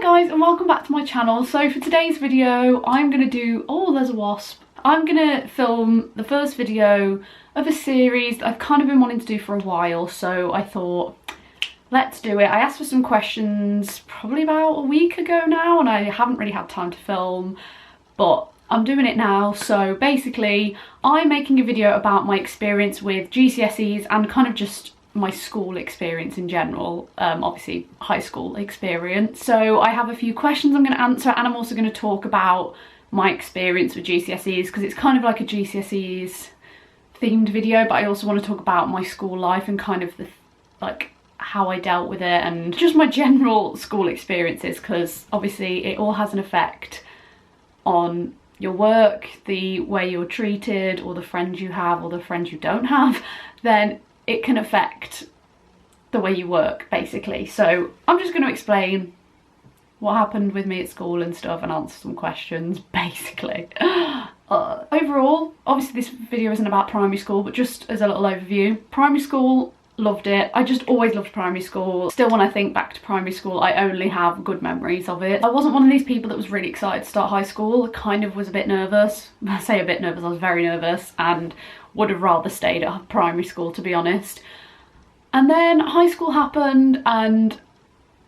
guys, and welcome back to my channel. So for today's video I'm gonna do, oh there's a wasp, I'm gonna film the first video of a series that I've kind of been wanting to do for a while, so I thought let's do it. I asked for some questions probably about a week ago now and I haven't really had time to film, but I'm doing it now. So basically I'm making a video about my experience with GCSEs and kind of just my school experience in general, obviously high school experience. So I have a few questions I'm going to answer, and I'm also going to talk about my experience with GCSEs because it's kind of like a GCSEs themed video, but I also want to talk about my school life and kind of the like how I dealt with it and just my general school experiences, because obviously it all has an effect on your work, the way you're treated, or the friends you have or the friends you don't have. Then it can affect the way you work basically. So I'm just going to explain what happened with me at school and stuff and answer some questions basically. Overall, obviously this video isn't about primary school, but just as a little overview, primary school, loved it. I just always loved primary school. Still, when I think back to primary school, I only have good memories of it. I wasn't one of these people that was really excited to start high school. I kind of was a bit nervous. I say a bit nervous, I was very nervous and would have rather stayed at primary school, to be honest. And then high school happened and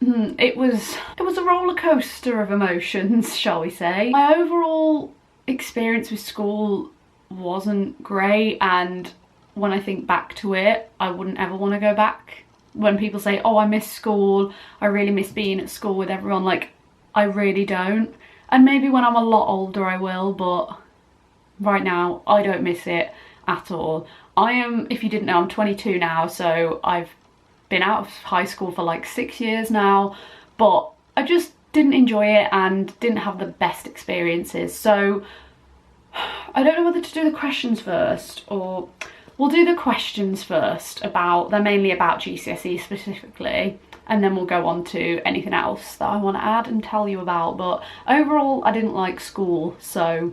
it was a roller coaster of emotions, shall we say. My overall experience with school wasn't great, and when I think back to it, I wouldn't ever want to go back. When people say, oh, I miss school, I really miss being at school with everyone, like, I really don't. And maybe when I'm a lot older I will, but right now I don't miss it at all. I am, if you didn't know, I'm 22 now, so I've been out of high school for like 6 years now, but I just didn't enjoy it and didn't have the best experiences. So I don't know whether to do the questions first, or we'll do the questions first. They're mainly about GCSE specifically, and then we'll go on to anything else that I want to add and tell you about. But overall I didn't like school, so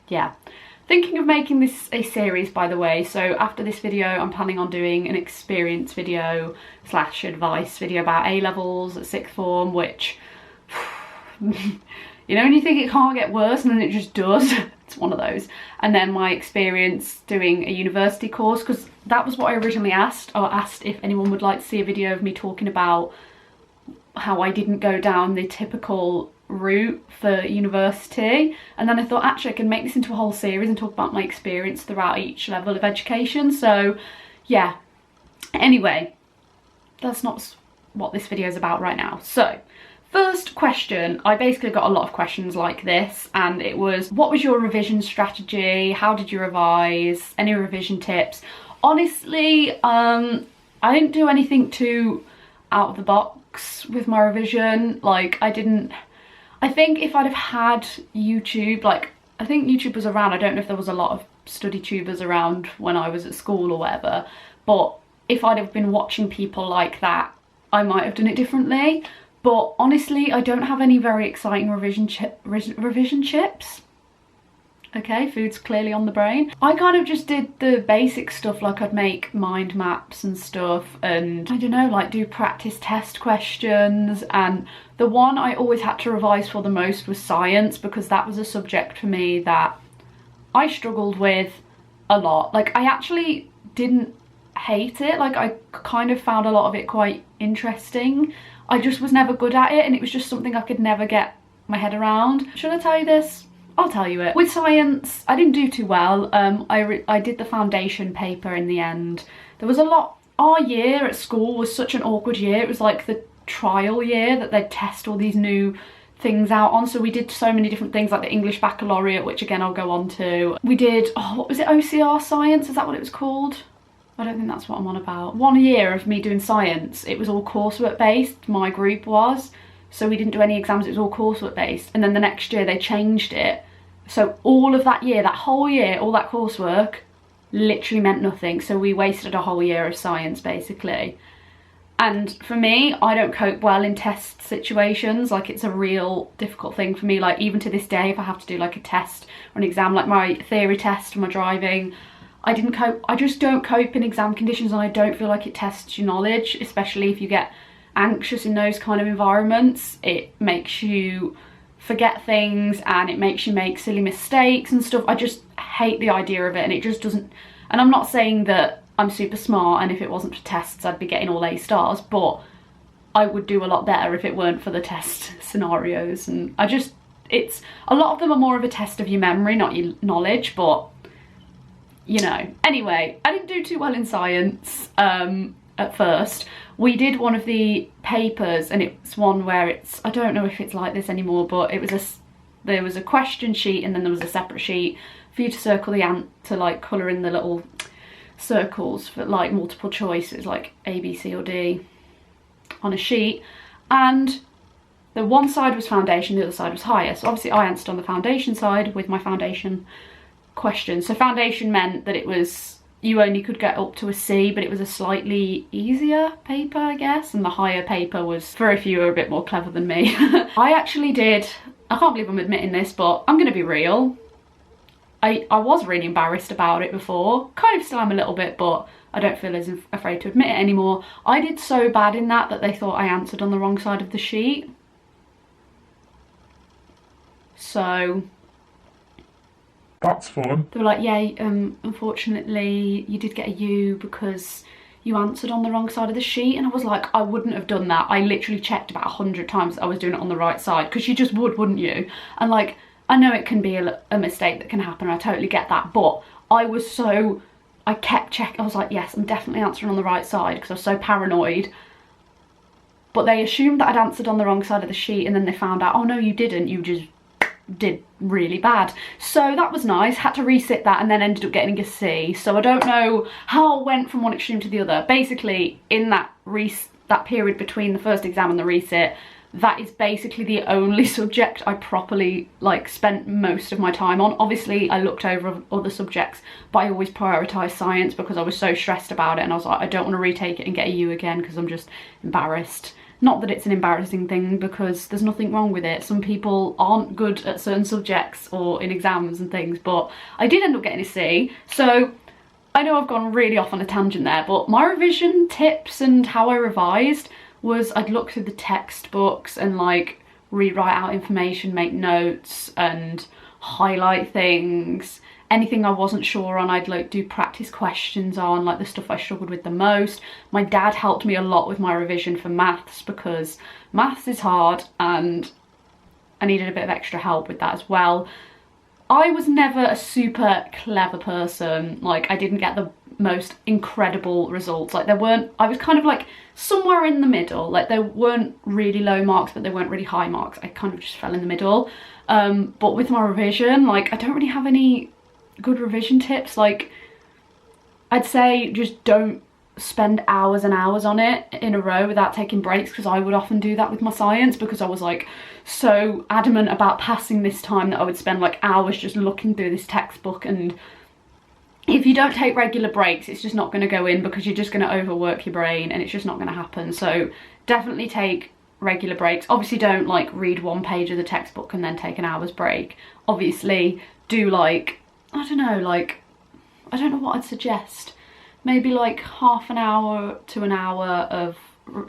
yeah. Thinking of making this a series, by the way, so after this video I'm planning on doing an experience video / advice video about A-levels at sixth form, which you know when you think it can't get worse and then it just does. It's one of those. And then my experience doing a university course, because that was what I originally asked. I asked if anyone would like to see a video of me talking about how I didn't go down the typical route for university, and then I thought actually I can make this into a whole series and talk about my experience throughout each level of education. So yeah, anyway, that's not what this video is about right now. So first question, I basically got a lot of questions like this, and it was, what was your revision strategy? How did you revise? Any revision tips? Honestly, I didn't do anything too out of the box with my revision. Like I think if I'd have had YouTube, like I think YouTube was around, I don't know if there was a lot of study tubers around when I was at school or whatever, but if I'd have been watching people like that, I might have done it differently. But honestly, I don't have any very exciting revision tips. Okay, food's clearly on the brain. I kind of just did the basic stuff, like I'd make mind maps and stuff, and I don't know, like do practice test questions. And the one I always had to revise for the most was science, because that was a subject for me that I struggled with a lot. Like I actually didn't hate it, like I kind of found a lot of it quite interesting. I just was never good at it, and it was just something I could never get my head around. Should I tell you this? I'll tell you it. With science, I didn't do too well. I did the foundation paper in the end. There was a lot. Our year at school was such an awkward year. It was like the trial year that they'd test all these new things out on. So we did so many different things, like the English baccalaureate, which again I'll go on to. We did, oh, what was it, OCR science? Is that what it was called? I don't think that's what I'm on about. 1 year of me doing science, it was all coursework based, my group was. So we didn't do any exams, it was all coursework based. And then the next year they changed it. So all of that year, that whole year, all that coursework literally meant nothing. So we wasted a whole year of science basically. And for me, I don't cope well in test situations. Like it's a real difficult thing for me. Like even to this day, if I have to do like a test or an exam, like my theory test for my driving, I didn't cope. I just don't cope in exam conditions, and I don't feel like it tests your knowledge, especially if you get anxious in those kind of environments. It makes you forget things and it makes you make silly mistakes and stuff. I just hate the idea of it, and it just doesn't, and I'm not saying that I'm super smart and if it wasn't for tests I'd be getting all A stars, but I would do a lot better if it weren't for the test scenarios. And it's, a lot of them are more of a test of your memory, not your knowledge, but you know. Anyway, I didn't do too well in science at first. We did one of the papers, and it's one where it's, I don't know if it's like this anymore, but it was there was a question sheet and then there was a separate sheet for you to circle the to like colour in the little circles for like multiple choices, like A, B, C or D on a sheet. And the one side was foundation, the other side was higher. So obviously I answered on the foundation side with my foundation question. So foundation meant that it was, you only could get up to a C, but it was a slightly easier paper, I guess, and the higher paper was for if you were a bit more clever than me. I actually did, I can't believe I'm admitting this, but I'm gonna be real. I was really embarrassed about it before, kind of still am a little bit, but I don't feel as afraid to admit it anymore. I did so bad in that they thought I answered on the wrong side of the sheet. So that's fun. They were like, yeah, unfortunately you did get a U because you answered on the wrong side of the sheet. And I was like, I wouldn't have done that. I literally checked about 100 times that I was doing it on the right side, because you just would, wouldn't you? And like, I know it can be a mistake that can happen, I totally get that, but I was so, I kept checking. I was like, yes, I'm definitely answering on the right side, because I was so paranoid. But they assumed that I'd answered on the wrong side of the sheet, and then they found out, oh no, you didn't, you just did really bad. So that was nice. Had to resit that and then ended up getting a C. So I don't know how I went from one extreme to the other. Basically, in that period between the first exam and the resit, that is basically the only subject I properly like spent most of my time on. Obviously I looked over other subjects, but I always prioritised science because I was so stressed about it, and I was like, I don't want to retake it and get a U again because I'm just embarrassed. Not that it's an embarrassing thing, because there's nothing wrong with it. Some people aren't good at certain subjects or in exams and things, but I did end up getting a C. So I know I've gone really off on a tangent there, but my revision tips and how I revised was I'd look through the textbooks and like rewrite out information, make notes and highlight things. Anything I wasn't sure on, I'd like do practice questions on, like the stuff I struggled with the most. My dad helped me a lot with my revision for maths, because maths is hard and I needed a bit of extra help with that as well. I was never a super clever person. Like, I didn't get the most incredible results. Like, there weren't, I was kind of like somewhere in the middle. Like, there weren't really low marks, but they weren't really high marks. I kind of just fell in the middle. But with my revision, like, I don't really have any good revision tips. Like, I'd say just don't spend hours and hours on it in a row without taking breaks, because I would often do that with my science, because I was like so adamant about passing this time that I would spend like hours just looking through this textbook. And if you don't take regular breaks, it's just not going to go in, because you're just going to overwork your brain and it's just not going to happen. So definitely take regular breaks. Obviously don't like read one page of the textbook and then take an hour's break. Obviously do like, I don't know, like, I don't know what I'd suggest. Maybe like half an hour to an hour of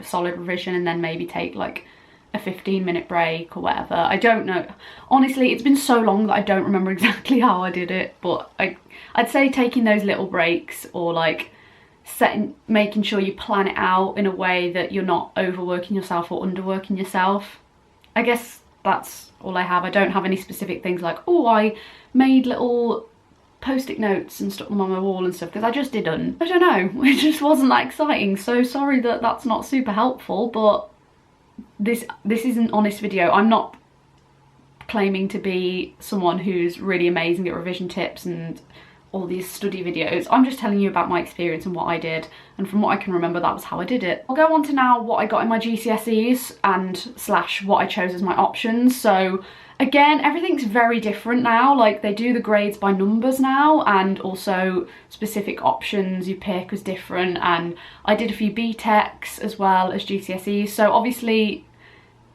solid revision, and then maybe take like a 15-minute break or whatever. I don't know. Honestly, it's been so long that I don't remember exactly how I did it, but I'd say taking those little breaks, or like making sure you plan it out in a way that you're not overworking yourself or underworking yourself. I guess that's all I have. I don't have any specific things like, oh, I made little post-it notes and stuck them on my wall and stuff, because I just didn't. I don't know, it just wasn't that exciting. So sorry that that's not super helpful, but this is an honest video. I'm not claiming to be someone who's really amazing at revision tips and all these study videos. I'm just telling you about my experience and what I did, and from what I can remember, that was how I did it. I'll go on to now what I got in my GCSEs and / what I chose as my options. So again, everything's very different now. Like, they do the grades by numbers now, and also specific options you pick is different. And I did a few BTECs as well as GCSEs. So obviously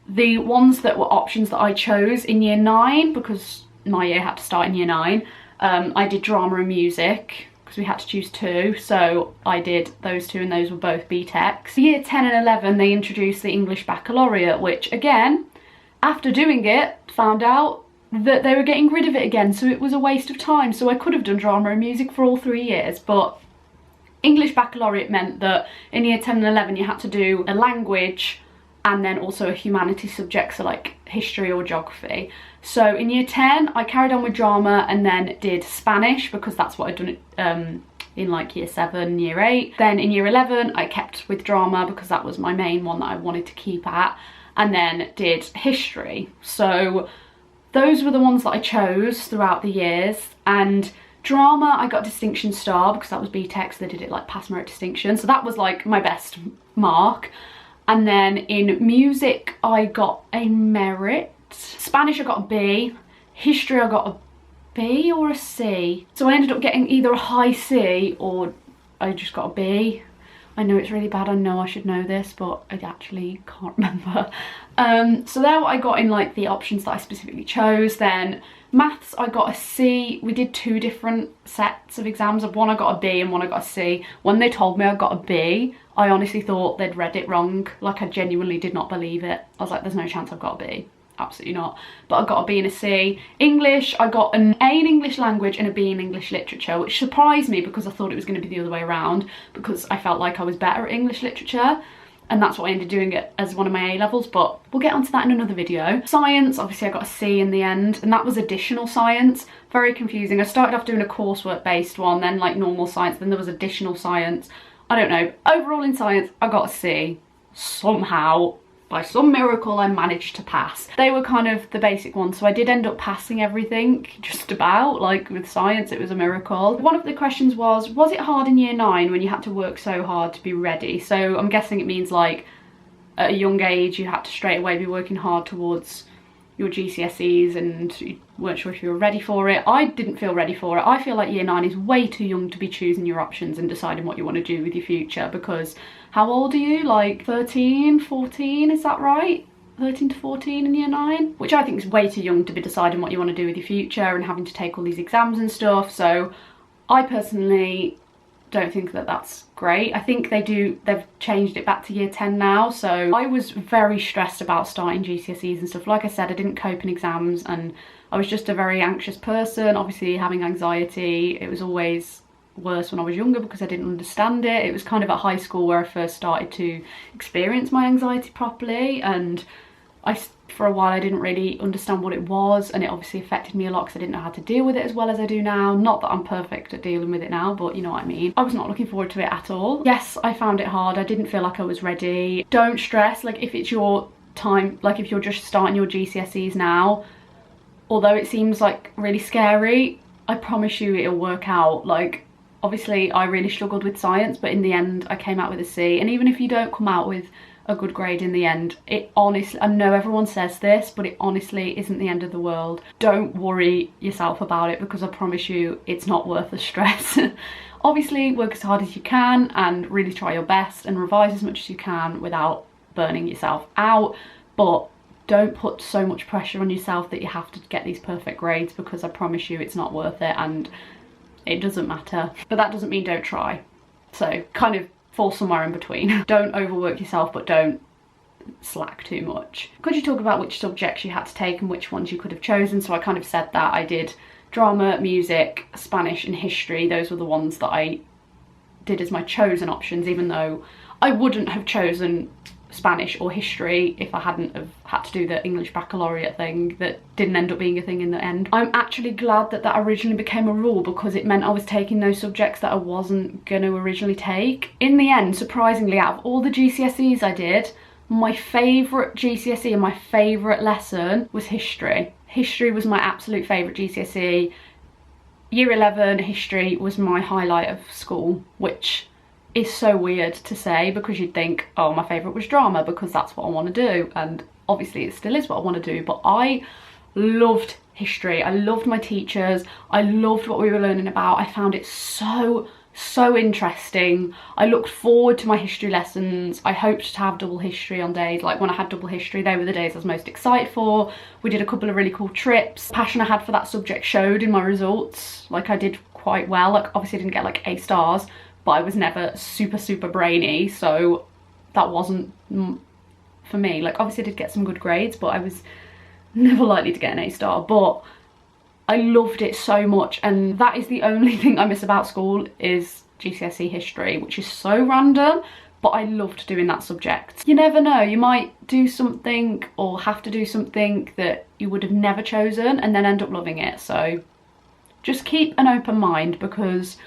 the ones that were options that I chose in year 9, because my year had to start in year 9, I did drama and music, because we had to choose 2, so I did those 2 and those were both BTECs. Year 10 and 11 they introduced the English Baccalaureate, which again, after doing it, found out that they were getting rid of it again, so it was a waste of time. So I could have done drama and music for all 3 years, but English Baccalaureate meant that in year 10 and 11 you had to do a language and then also a humanities subject, so like history or geography. So in year 10 I carried on with drama and then did Spanish because that's what I'd done in like year 7, year 8. Then in year 11 I kept with drama because that was my main one that I wanted to keep at, and then did history. So those were the ones that I chose throughout the years. And drama I got distinction star because that was BTEC, so they did it like pass merit distinction, so that was like my best mark. And then in music I got a merit. Spanish I got a B. History I got a B or a C. So I ended up getting either a high C or I just got a B. I know it's really bad, I know I should know this, but I actually can't remember. So there I got in like the options that I specifically chose. Then maths I got a C. We did 2 different sets of exams. One I got a B and one I got a C. When they told me I got a B, I honestly thought they'd read it wrong. Like I genuinely did not believe it. I was like, there's no chance I've got a B. Absolutely not. But I got a B and a C. English, I got an A in English language and a B in English literature, which surprised me because I thought it was going to be the other way around, because I felt like I was better at English literature, and that's what I ended up doing it as one of my A levels, but we'll get onto that in another video. Science, obviously I got a C in the end, and that was additional science. Very confusing. I started off doing a coursework based one, then like normal science, then there was additional science. I don't know. Overall in science, I got a C. Somehow, by some miracle, I managed to pass. They were kind of the basic ones, so I did end up passing everything, just about. Like with science, it was a miracle. One of the questions was it hard in year 9 when you had to work so hard to be ready? So I'm guessing it means like at a young age you had to straight away be working hard towards your GCSEs and you weren't sure if you were ready for it. I didn't feel ready for it. I feel like year 9 is way too young to be choosing your options and deciding what you want to do with your future, because how old are you? Like 13, 14, is that right? 13 to 14 in year 9? Which I think is way too young to be deciding what you want to do with your future and having to take all these exams and stuff. So I personally don't think that that's great. I think they've changed it back to year 10 now. So I was very stressed about starting GCSEs and stuff. Like I said, I didn't cope in exams and I was just a very anxious person. Obviously having anxiety, it was always worse when I was younger because I didn't understand it. It was kind of at high school where I first started to experience my anxiety properly, and for a while I didn't really understand what it was, and it obviously affected me a lot because I didn't know how to deal with it as well as I do now. Not that I'm perfect at dealing with it now, but you know what I mean. I was not looking forward to it at all. Yes, I found it hard. I didn't feel like I was ready. Don't stress, like if it's your time, like if you're just starting your GCSEs now, although it seems like really scary, I promise you it'll work out. Like obviously I really struggled with science, but in the end I came out with a C. And even if you don't come out with a good grade in the end, it honestly, I know everyone says this, but it honestly isn't the end of the world. Don't worry yourself about it, because I promise you it's not worth the stress. Obviously work as hard as you can and really try your best and revise as much as you can without burning yourself out, but don't put so much pressure on yourself that you have to get these perfect grades, because I promise you it's not worth it and it doesn't matter. But that doesn't mean don't try. So kind of fall somewhere in between. Don't overwork yourself, but don't slack too much. Could you talk about which subjects you had to take and which ones you could have chosen? So I kind of said that. I did drama, music, Spanish and history. Those were the ones that I did as my chosen options, even though I wouldn't have chosen Spanish or history if I hadn't have had to do the English Baccalaureate thing that didn't end up being a thing in the end. I'm actually glad that that originally became a rule, because it meant I was taking those subjects that I wasn't going to originally take. In the end, surprisingly, out of all the GCSEs I did, my favourite GCSE and my favourite lesson was history. History was my absolute favourite GCSE. Year 11 history was my highlight of school, which is so weird to say, because you'd think, oh, my favourite was drama because that's what I want to do, and obviously it still is what I want to do, but I loved history. I loved my teachers. I loved what we were learning about. I found it so interesting. I looked forward to my history lessons. I hoped to have double history on days. Like when I had double history, they were the days I was most excited for. We did a couple of really cool trips. The passion I had for that subject showed in my results. Like I did quite well. Like obviously I didn't get like A stars, but I was never super brainy, so that wasn't for me. Like obviously I did get some good grades, but I was never likely to get an A star. But I loved it so much, and that is the only thing I miss about school is GCSE history, which is so random, but I loved doing that subject. You never know, you might do something or have to do something that you would have never chosen and then end up loving it. So just keep an open mind, because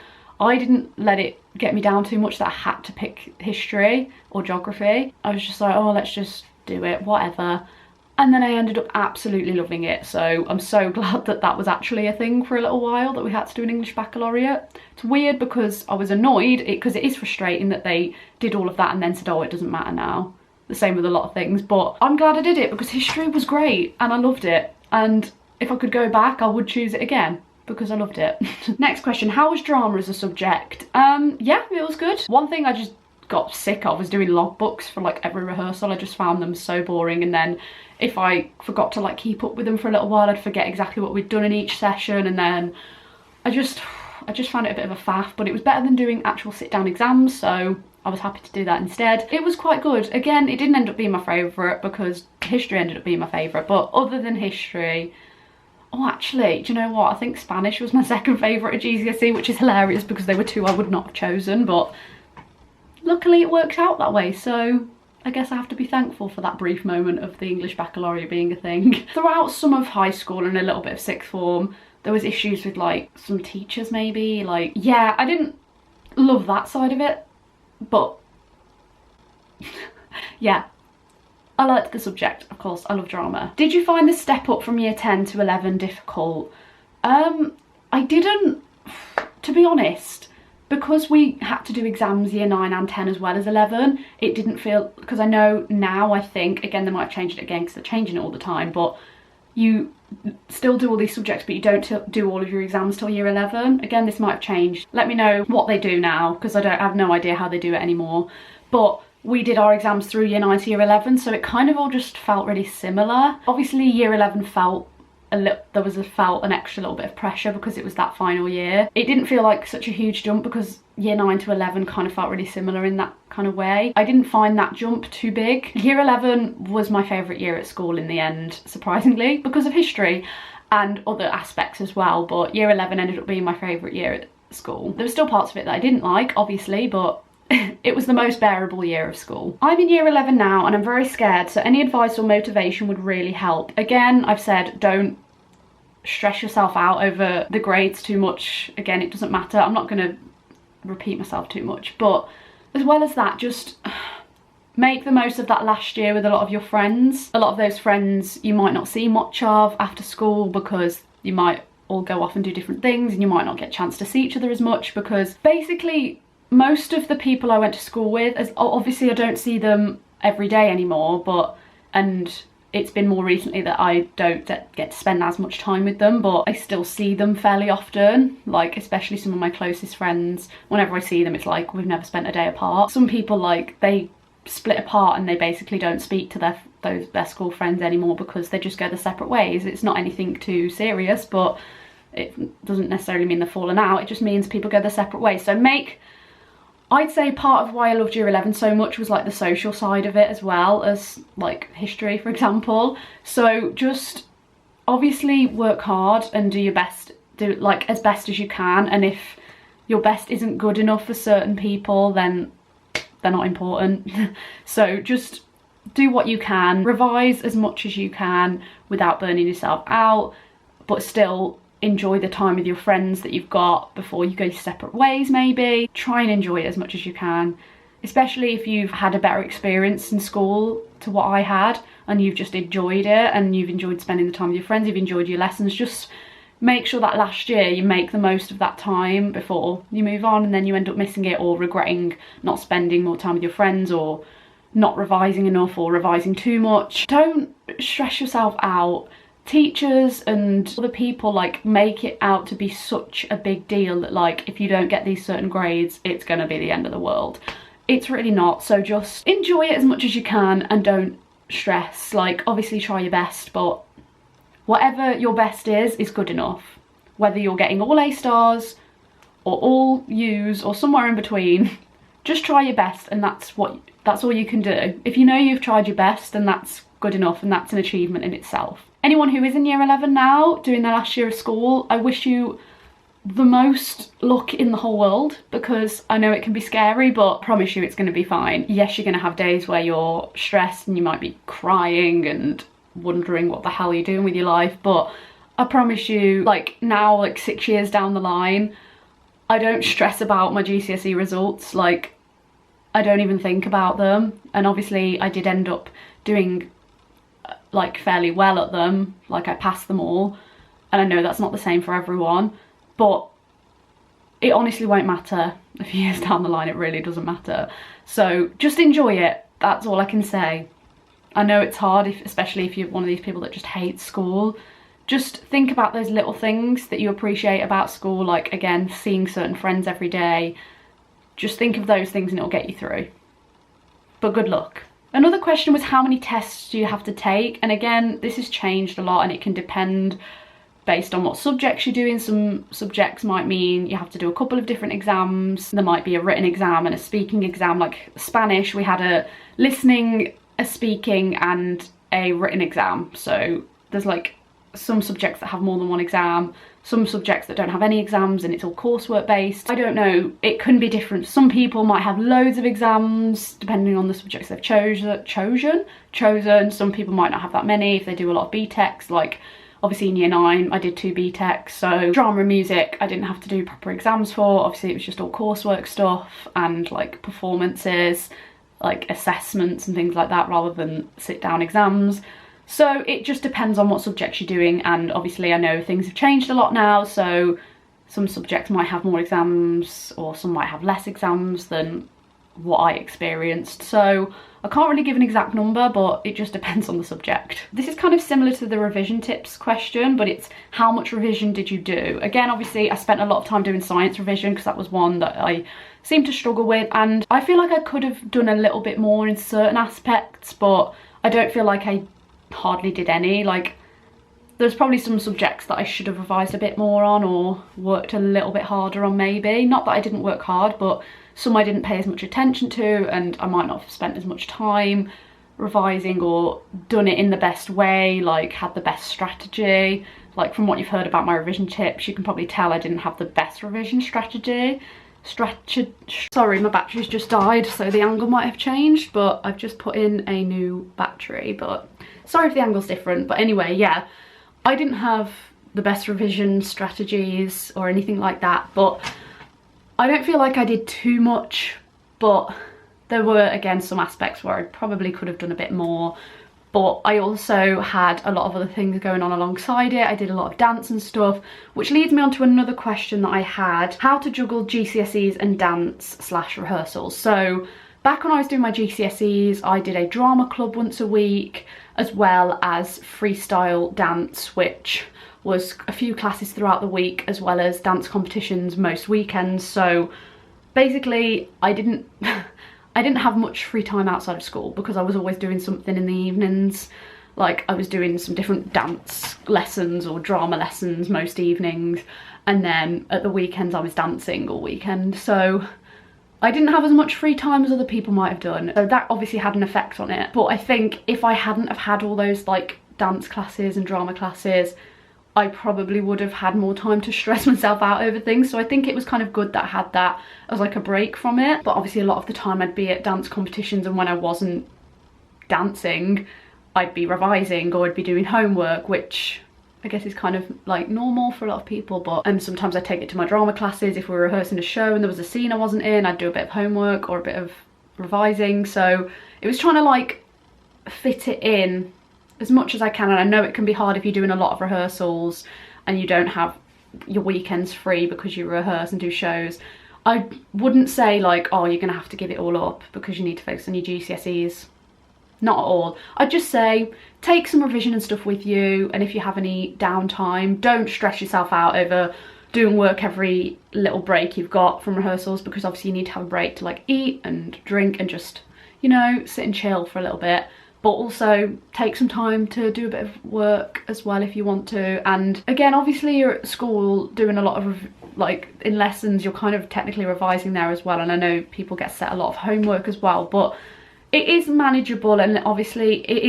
I didn't let it get me down too much that I had to pick history or geography. I was just like, oh, let's just do it, whatever. And then I ended up absolutely loving it. So I'm so glad that that was actually a thing for a little while, that we had to do an English baccalaureate. It's weird because I was annoyed, because it is frustrating that they did all of that and then said, oh, it doesn't matter now. The same with a lot of things, but I'm glad I did it because history was great and I loved it. And if I could go back, I would choose it again because I loved it. Next question, how was drama as a subject? Yeah, it was good. One thing I just got sick of was doing logbooks for like every rehearsal. I just found them so boring, and then if I forgot to like keep up with them for a little while, I'd forget exactly what we'd done in each session, and then I just found it a bit of a faff. But it was better than doing actual sit-down exams, so I was happy to do that instead. It was quite good. Again, it didn't end up being my favourite because history ended up being my favourite, but other than history, oh actually, do you know what, I think Spanish was my second favourite at GCSE, which is hilarious because they were two I would not have chosen, but luckily it worked out that way, so I guess I have to be thankful for that brief moment of the English baccalaureate being a thing. Throughout some of high school and a little bit of sixth form, there was issues with like some teachers maybe, like, yeah, I didn't love that side of it, but yeah, I liked the subject, of course, I love drama. Did you find the step up from year 10 to 11 difficult? I didn't, to be honest. Because we had to do exams year 9 and 10 as well as 11, it didn't feel, because I know now, I think, again, they might have changed it again because they're changing it all the time, but you still do all these subjects, but you don't do all of your exams till year 11. Again, this might have changed. Let me know what they do now, because I have no idea how they do it anymore. But we did our exams through year 9 to year 11, so it kind of all just felt really similar. Obviously, year 11 felt felt an extra little bit of pressure because it was that final year. It didn't feel like such a huge jump because year 9 to 11 kind of felt really similar in that kind of way. I didn't find that jump too big. Year 11 was my favourite year at school in the end, surprisingly, because of history and other aspects as well, but year 11 ended up being my favourite year at school. There were still parts of it that I didn't like, obviously, but it was the most bearable year of school. I'm in year 11 now and I'm very scared, so any advice or motivation would really help. Again, I've said don't stress yourself out over the grades too much. Again, it doesn't matter. I'm not going to repeat myself too much, but as well as that, just make the most of that last year with a lot of your friends. A lot of those friends you might not see much of after school because you might all go off and do different things and you might not get a chance to see each other as much, because basically most of the people I went to school with, as obviously I don't see them every day anymore, and it's been more recently that I don't get to spend as much time with them, but I still see them fairly often. Like, especially some of my closest friends, whenever I see them, it's like we've never spent a day apart. Some people, like, they split apart and they basically don't speak to their school friends anymore because they just go their separate ways. It's not anything too serious, but it doesn't necessarily mean they're falling out. It just means people go their separate ways. So I'd say part of why I loved year 11 so much was like the social side of it, as well as like history, for example. So just obviously work hard and do your best, do like as best as you can, and if your best isn't good enough for certain people, then they're not important. So just do what you can, revise as much as you can without burning yourself out, but still enjoy the time with your friends that you've got before you go your separate ways. Maybe try and enjoy it as much as you can, especially if you've had a better experience in school to what I had and you've just enjoyed it and you've enjoyed spending the time with your friends, you've enjoyed your lessons. Just make sure that last year you make the most of that time before you move on, and then you end up missing it or regretting not spending more time with your friends or not revising enough or revising too much. Don't stress yourself out. Teachers and other people like make it out to be such a big deal that like if you don't get these certain grades it's gonna be the end of the world. It's really not. So just enjoy it as much as you can and don't stress. Like, obviously try your best, but whatever your best is good enough. Whether you're getting all A stars or all U's or somewhere in between. Just try your best, and that's all you can do. If you know you've tried your best, then that's good enough, and that's an achievement in itself. Anyone who is in year 11 now, doing their last year of school, I wish you the most luck in the whole world, because I know it can be scary, but I promise you it's going to be fine. Yes, you're going to have days where you're stressed and you might be crying and wondering what the hell you're doing with your life, but I promise you, like now, like 6 years down the line, I don't stress about my GCSE results. Like, I don't even think about them. And obviously I did end up doing like fairly well at them, like I passed them all, and I know that's not the same for everyone, but it honestly won't matter a few years down the line. It really doesn't matter. So just enjoy it, that's all I can say. I know it's hard, especially if you're one of these people that just hates school. Just think about those little things that you appreciate about school, like again, seeing certain friends every day. Just think of those things and it'll get you through. But good luck. Another question was, how many tests do you have to take? And again, this has changed a lot, and it can depend based on what subjects you're doing. Some subjects might mean you have to do a couple of different exams. There might be a written exam and a speaking exam. Like Spanish, we had a listening, a speaking and a written exam. So there's like some subjects that have more than one exam, some subjects that don't have any exams and it's all coursework based. I don't know, it can be different. Some people might have loads of exams depending on the subjects they've chosen. Some people might not have that many if they do a lot of BTECs. Like obviously in year 9 I did 2 BTECs, so drama and music I didn't have to do proper exams for. Obviously it was just all coursework stuff and like performances, like assessments and things like that, rather than sit down exams. So it just depends on what subjects you're doing, and obviously I know things have changed a lot now, so some subjects might have more exams or some might have less exams than what I experienced. So I can't really give an exact number, but it just depends on the subject. This is kind of similar to the revision tips question, but it's how much revision did you do? Again, obviously I spent a lot of time doing science revision because that was one that I seemed to struggle with, and I feel like I could have done a little bit more in certain aspects, but I don't feel like I hardly did any. Like there's probably some subjects that I should have revised a bit more on or worked a little bit harder on maybe. Not that I didn't work hard, but some I didn't pay as much attention to, and I might not have spent as much time revising or done it in the best way, like had the best strategy. Like from what you've heard about my revision tips, you can probably tell I didn't have the best revision strategy. Sorry, my battery's just died, so the angle might have changed, but I've just put in a new battery, but sorry if the angle's different. But anyway, yeah, I didn't have the best revision strategies or anything like that, but I don't feel like I did too much. But there were, again, some aspects where I probably could have done a bit more, but I also had a lot of other things going on alongside it. I did a lot of dance and stuff, which leads me on to another question that I had: how to juggle GCSEs and dance/rehearsals. So back when I was doing my GCSEs, I did a drama club once a week, as well as freestyle dance, which was a few classes throughout the week, as well as dance competitions most weekends. So basically I didn't have much free time outside of school because I was always doing something in the evenings. Like I was doing some different dance lessons or drama lessons most evenings, and then at the weekends I was dancing all weekend. So I didn't have as much free time as other people might have done. So that obviously had an effect on it. But I think if I hadn't have had all those like dance classes and drama classes, I probably would have had more time to stress myself out over things. So I think it was kind of good that I had that as like a break from it. But obviously a lot of the time I'd be at dance competitions, and when I wasn't dancing, I'd be revising or I'd be doing homework, which I guess is kind of like normal for a lot of people. But sometimes I take it to my drama classes. If we were rehearsing a show and there was a scene I wasn't in, I'd do a bit of homework or a bit of revising. So it was trying to like fit it in as much as I can. And I know it can be hard if you're doing a lot of rehearsals and you don't have your weekends free because you rehearse and do shows. I wouldn't say like, oh, you're gonna have to give it all up because you need to focus on your GCSEs. Not at all. I'd just say take some revision and stuff with you, and if you have any downtime, don't stress yourself out over doing work every little break you've got from rehearsals, because obviously you need to have a break to like eat and drink and just, you know, sit and chill for a little bit. but also take some time to do a bit of work as well if you want to. And again, obviously you're at school doing a lot of like in lessons, you're kind of technically revising there as well, and I know people get set a lot of homework as well, but it is manageable. And obviously it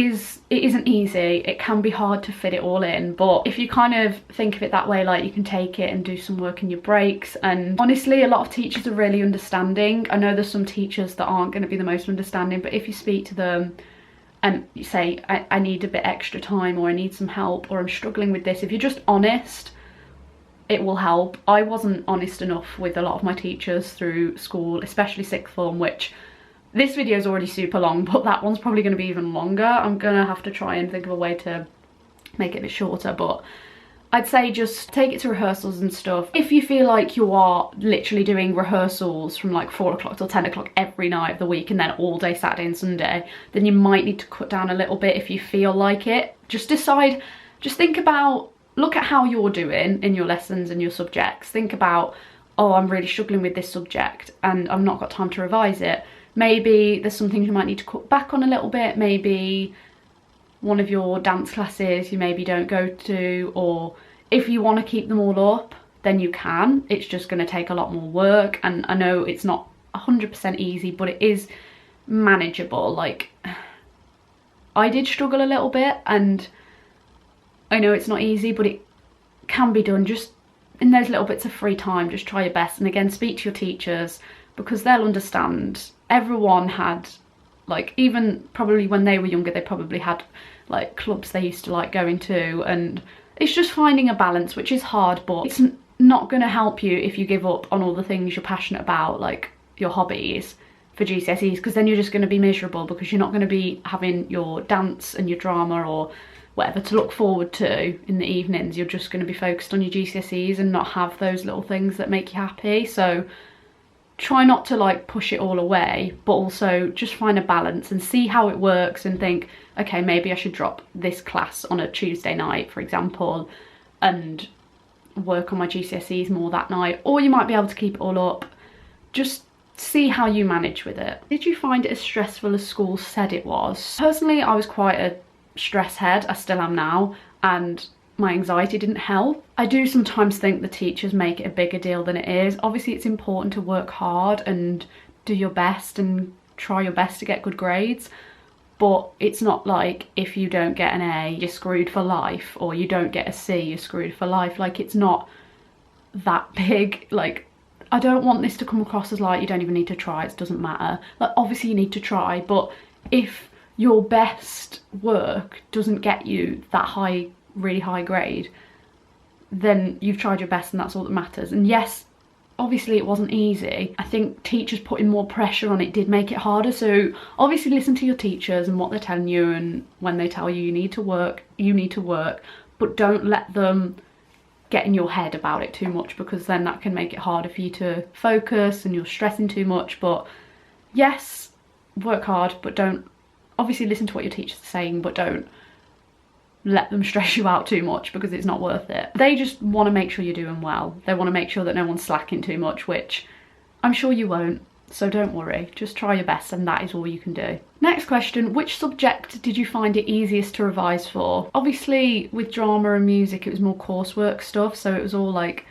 isn't easy, it can be hard to fit it all in, but if you kind of think of it that way, like you can take it and do some work in your breaks. And honestly, a lot of teachers are really understanding. I know there's some teachers that aren't going to be the most understanding, but if you speak to them and you say, I need a bit extra time, or I need some help, or I'm struggling with this, if you're just honest, it will help. I wasn't honest enough with a lot of my teachers through school, especially sixth form, which this video is already super long, but that one's probably going to be even longer. I'm going to have to try and think of a way to make it a bit shorter, but I'd say just take it to rehearsals and stuff. If you feel like you are literally doing rehearsals from like 4 o'clock till 10 o'clock every night of the week, and then all day Saturday and Sunday, then you might need to cut down a little bit if you feel like it. Just decide, just think about, look at how you're doing in your lessons and your subjects. Think about, oh, I'm really struggling with this subject and I've not got time to revise it. Maybe there's some things you might need to cut back on a little bit. Maybe one of your dance classes you maybe don't go to, or if you want to keep them all up, then you can. It's just going to take a lot more work, and I know it's not 100% easy, but it is manageable. Like, I did struggle a little bit, and I know it's not easy, but it can be done. Just in those little bits of free time, just try your best. And again, speak to your teachers, because they'll understand. Everyone had, like, even probably when they were younger, they probably had like clubs they used to like going to, and it's just finding a balance, which is hard, but it's not going to help you if you give up on all the things you're passionate about, like your hobbies, for GCSEs, because then you're just going to be miserable, because you're not going to be having your dance and your drama or whatever to look forward to in the evenings. You're just going to be focused on your GCSEs and not have those little things that make you happy. So try not to like push it all away, but also just find a balance and see how it works, and think, okay, maybe I should drop this class on a Tuesday night, for example, and work on my GCSEs more that night. Or you might be able to keep it all up. Just see how you manage with it. Did you find it as stressful as school said it was? Personally, I was quite a stress head. I still am now, and my anxiety didn't help. I do sometimes think the teachers make it a bigger deal than it is. Obviously it's important to work hard and do your best and try your best to get good grades, but it's not like if you don't get an A, you're screwed for life, or you don't get a C, you're screwed for life. Like, it's not that big. Like, I don't want this to come across as like you don't even need to try, it doesn't matter. Like, obviously you need to try, but if your best work doesn't get you that high, really high grade, then you've tried your best, and that's all that matters. And yes, obviously it wasn't easy. I think teachers putting more pressure on it did make it harder. So obviously listen to your teachers and what they're telling you, and when they tell you you need to work, you need to work, but don't let them get in your head about it too much, because then that can make it harder for you to focus and you're stressing too much. But yes, work hard, but don't, obviously listen to what your teachers are saying, but don't let them stress you out too much, because it's not worth it. They just want to make sure you're doing well. They want to make sure that no one's slacking too much, which I'm sure you won't. So don't worry, just try your best, and that is all you can do. Next question, which subject did you find it easiest to revise for? Obviously with drama and music, it was more coursework stuff. So it was all like,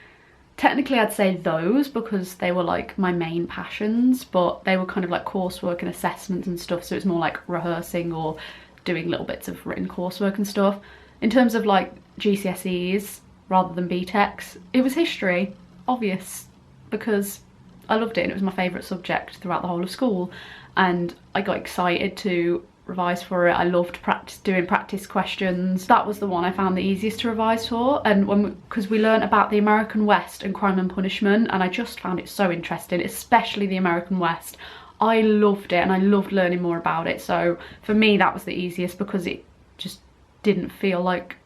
technically I'd say those, because they were like my main passions, but they were kind of like coursework and assessments and stuff. So it's more like rehearsing or doing little bits of written coursework and stuff. In terms of like GCSEs rather than BTECs, it was history, obvious, because I loved it and it was my favourite subject throughout the whole of school, and I got excited to revise for it. I loved doing practice questions. That was the one I found the easiest to revise for, and because we learnt about the American West and crime and punishment, and I just found it so interesting, especially the American West. I loved it, and I loved learning more about it. So for me that was the easiest, because it just didn't feel like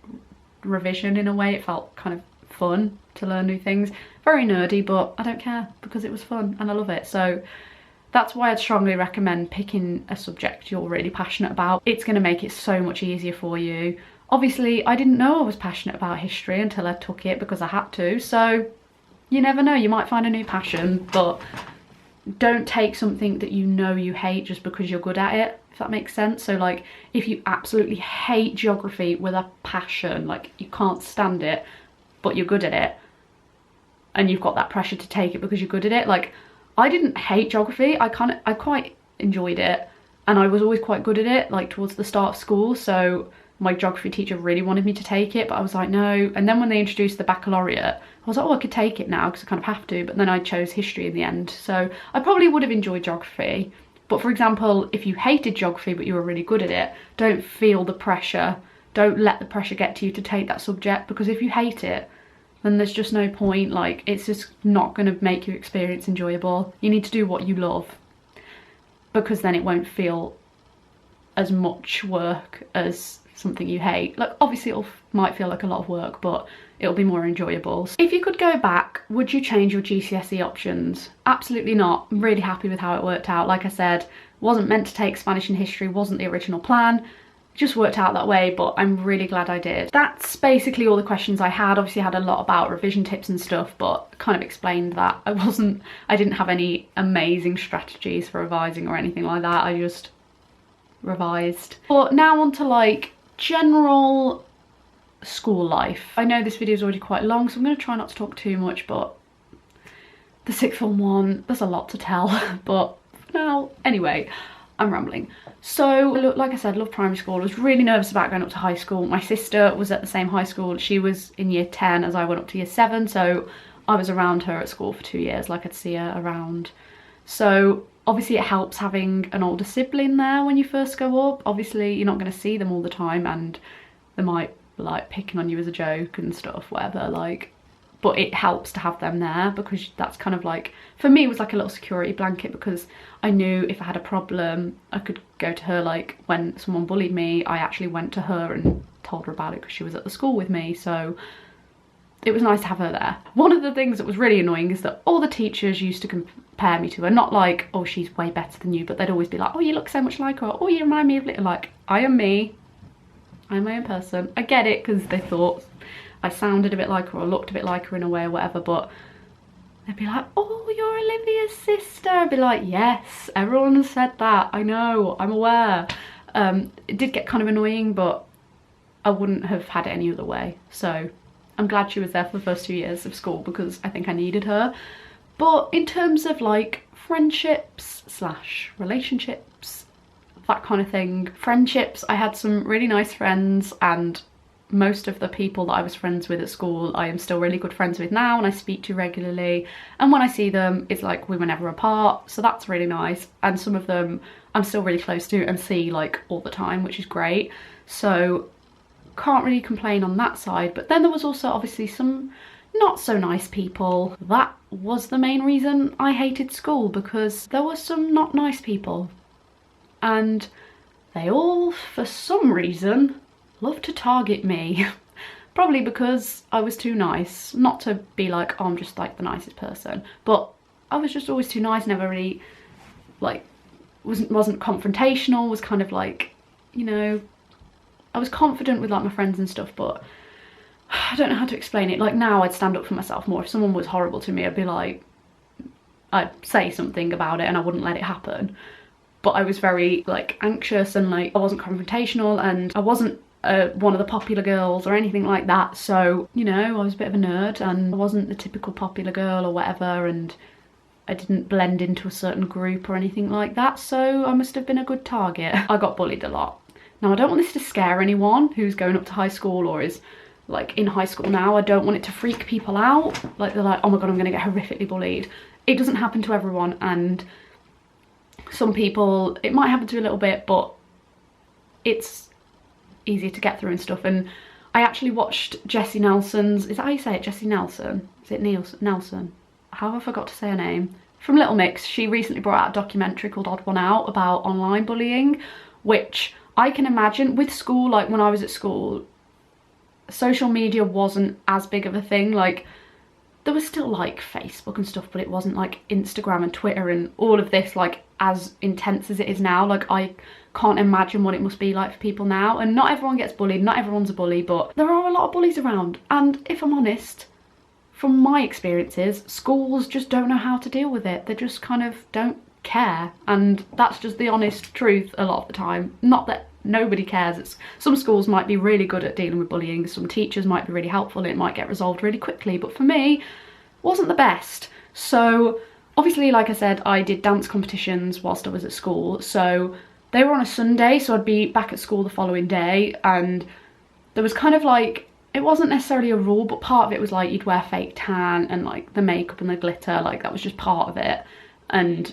revision in a way. It felt kind of fun to learn new things. Very nerdy, but I don't care, because it was fun and I love it. So that's why I'd strongly recommend picking a subject you're really passionate about. It's going to make it so much easier for you. Obviously I didn't know I was passionate about history until I took it, because I had to. So you never know, you might find a new passion, but don't take something that you know you hate just because you're good at it, if that makes sense. So like if you absolutely hate geography with a passion, like you can't stand it, but you're good at it, and you've got that pressure to take it because you're good at it. Like I didn't hate geography, I quite enjoyed it, and I was always quite good at it, like towards the start of school. So my geography teacher really wanted me to take it, but I was like, no. And then when they introduced the baccalaureate, I was like, oh, I could take it now because I kind of have to. But then I chose history in the end. So I probably would have enjoyed geography. But for example, if you hated geography but you were really good at it, don't feel the pressure. Don't let the pressure get to you to take that subject, because if you hate it, then there's just no point. Like, it's just not going to make your experience enjoyable. You need to do what you love, because then it won't feel as much work as something you hate. Like obviously it might feel like a lot of work, but it'll be more enjoyable. If you could go back, would you change your GCSE options? Absolutely not. I'm really happy with how it worked out. Like I said, wasn't meant to take Spanish and history, wasn't the original plan. It just worked out that way, but I'm really glad I did. That's basically all the questions I had. Obviously I had a lot about revision tips and stuff, but kind of explained that I didn't have any amazing strategies for revising or anything like that. I just revised. But now on to like general school life. I know this video is already quite long, so I'm going to try not to talk too much, but the sixth form one, there's a lot to tell. But now, anyway, I'm rambling. So like I said, I love primary school. I was really nervous about going up to high school. My sister was at the same high school. She was in year 10 as I went up to year 7, so I was around her at school for 2 years. Like I'd see her around. So obviously it helps having an older sibling there when you first go up. Obviously you're not going to see them all the time, and they might like picking on you as a joke and stuff, whatever, like, but it helps to have them there, because that's kind of like, for me it was like a little security blanket, because I knew if I had a problem I could go to her. Like when someone bullied me, I actually went to her and told her about it because she was at the school with me, so it was nice to have her there. One of the things that was really annoying is that all the teachers used to compare me to her, not like, oh she's way better than you, but they'd always be like, oh you look so much like her, or, oh you remind me of little, like, I am me, I'm my own person. I get it, because they thought I sounded a bit like her or looked a bit like her in a way or whatever, but they'd be like, oh you're Olivia's sister. I'd be like, yes, everyone has said that, I know, I'm aware. It did get kind of annoying, but I wouldn't have had it any other way. So I'm glad she was there for the first 2 years of school, because I think I needed her. But in terms of like friendships / relationships, that kind of thing. Friendships, I had some really nice friends, and most of the people that I was friends with at school I am still really good friends with now, and I speak to regularly, and when I see them it's like we were never apart, so that's really nice. And some of them I'm still really close to and see like all the time, which is great. So can't really complain on that side. But then there was also obviously some not so nice people. That was the main reason I hated school, because there were some not nice people, and they all, for some reason, love to target me. Probably because I was too nice. Not to be like, oh, I'm just like the nicest person, but I was just always too nice, never really like wasn't confrontational, was kind of like, you know, I was confident with like my friends and stuff, but I don't know how to explain it. Like now I'd stand up for myself more. If someone was horrible to me, I'd be like, I'd say something about it and I wouldn't let it happen. But I was very like anxious, and like I wasn't confrontational, and I wasn't one of the popular girls or anything like that. So, you know, I was a bit of a nerd, and I wasn't the typical popular girl or whatever, and I didn't blend into a certain group or anything like that. So I must have been a good target. I got bullied a lot. Now I don't want this to scare anyone who's going up to high school or is like in high school now. I don't want it to freak people out. Like they're like, oh my god, I'm gonna get horrifically bullied. It doesn't happen to everyone, and some people it might happen to a little bit, but it's easier to get through and stuff. And I actually watched Jessie Nelson's, is that how you say it? Jessie Nelson? Is it Nelson? How have I forgot to say her name? From Little Mix. She recently brought out a documentary called Odd One Out about online bullying, which I can imagine with school, like when I was at school, social media wasn't as big of a thing. Like there was still like Facebook and stuff, but it wasn't like Instagram and Twitter and all of this like as intense as it is now. Like I can't imagine what it must be like for people now. And not everyone gets bullied, not everyone's a bully, but there are a lot of bullies around. And if I'm honest, from my experiences, schools just don't know how to deal with it. They just kind of don't care, and that's just the honest truth a lot of the time. Not that nobody cares. Some schools might be really good at dealing with bullying, some teachers might be really helpful, and it might get resolved really quickly, but for me, wasn't the best. So obviously, like I said, I did dance competitions whilst I was at school, so they were on a Sunday, so I'd be back at school the following day, and there was kind of like, it wasn't necessarily a rule, but part of it was like you'd wear fake tan and like the makeup and the glitter, like that was just part of it. And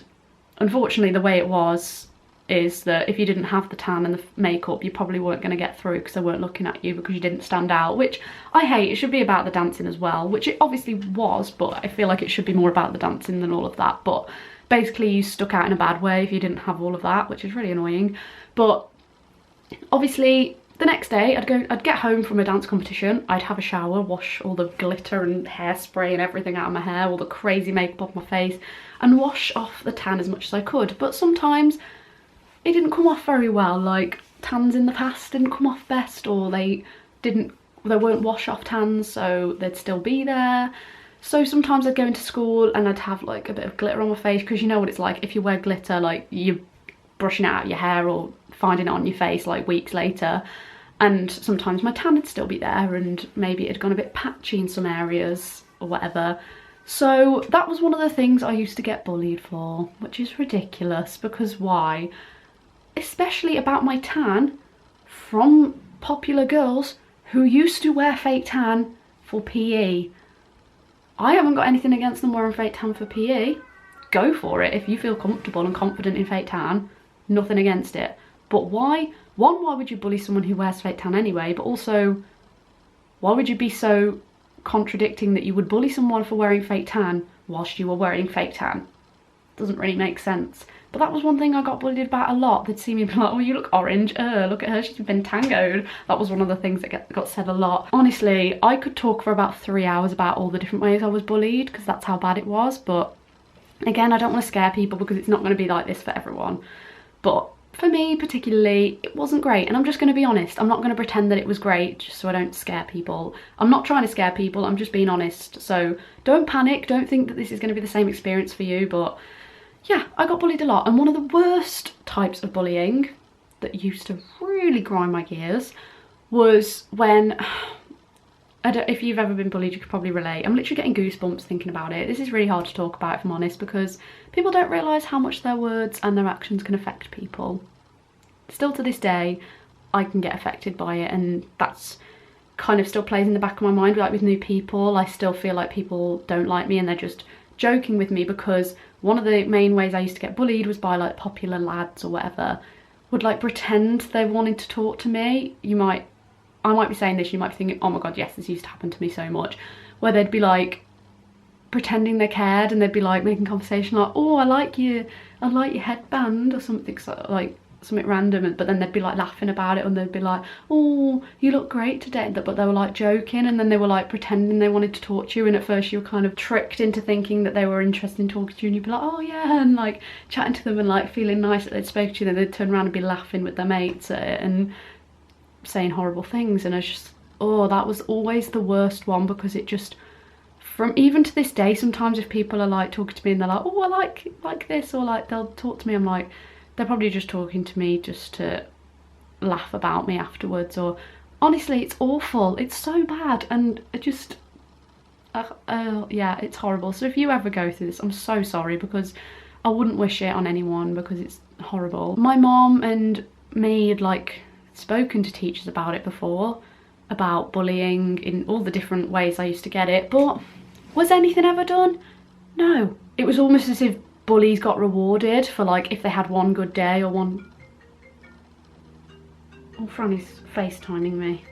unfortunately the way it was is that if you didn't have the tan and the makeup, you probably weren't going to get through because they weren't looking at you because you didn't stand out, which I hate. It should be about the dancing as well, which it obviously was, but I feel like it should be more about the dancing than all of that. But basically you stuck out in a bad way if you didn't have all of that, which is really annoying. But obviously the next day I'd get home from a dance competition, I'd have a shower, wash all the glitter and hairspray and everything out of my hair, all the crazy makeup off my face, and wash off the tan as much as I could. But sometimes it didn't come off very well, like tans in the past didn't come off best, or they weren't wash off tans, so they'd still be there. So sometimes I'd go into school and I'd have like a bit of glitter on my face, because you know what it's like if you wear glitter, like you're brushing it out of your hair or finding it on your face like weeks later. And sometimes my tan would still be there, and maybe it had gone a bit patchy in some areas or whatever. So that was one of the things I used to get bullied for, which is ridiculous, because why? Especially about my tan, from popular girls who used to wear fake tan for PE. I haven't got anything against them wearing fake tan for PE. Go for it if you feel comfortable and confident in fake tan. Nothing against it. But why? One, why would you bully someone who wears fake tan anyway? But also, why would you be so contradicting that you would bully someone for wearing fake tan whilst you were wearing fake tan? Doesn't really make sense. But that was one thing I got bullied about a lot. They'd see me and be like, oh, you look orange, look at her, she's been tangoed. That was one of the things that got said a lot. Honestly, I could talk for about 3 hours about all the different ways I was bullied, because that's how bad it was. But again, I don't want to scare people, because it's not going to be like this for everyone. But for me particularly, it wasn't great, and I'm just going to be honest. I'm not going to pretend that it was great just so I don't scare people. I'm not trying to scare people, I'm just being honest. So don't panic, don't think that this is going to be the same experience for you. But yeah, I got bullied a lot, and one of the worst types of bullying that used to really grind my gears was when, if you've ever been bullied, you could probably relate. I'm literally getting goosebumps thinking about it. This is really hard to talk about, if I'm honest, because people don't realise how much their words and their actions can affect people. Still to this day, I can get affected by it, and that's kind of still plays in the back of my mind. Like with new people, I still feel like people don't like me and they're just joking with me, because one of the main ways I used to get bullied was by like popular lads or whatever would like pretend they wanted to talk to me. I might be saying this, you might be thinking, oh my god, yes, this used to happen to me so much, where they'd be like pretending they cared, and they'd be like making conversation like, oh, I like your headband or something, so, like something random, but then they'd be like laughing about it, and they'd be like, oh, you look great today, but they were like joking, and then they were like pretending they wanted to talk to you, and at first you were kind of tricked into thinking that they were interested in talking to you, and you'd be like, oh yeah, and like chatting to them and like feeling nice that they'd spoke to you, and then they'd turn around and be laughing with their mates at it and saying horrible things. And I just, oh, that was always the worst one, because it just, from even to this day, sometimes if people are like talking to me and they're like, oh, I like this, or like they'll talk to me, I'm like, they're probably just talking to me just to laugh about me afterwards. Or honestly, it's awful, it's so bad, and it just yeah, it's horrible. So if you ever go through this, I'm so sorry, because I wouldn't wish it on anyone, because it's horrible. My mom and me had like spoken to teachers about it before, about bullying in all the different ways I used to get it, but was anything ever done? No. It was almost as if bullies got rewarded for like if they had one good day or one... Oh, Franny's FaceTiming me.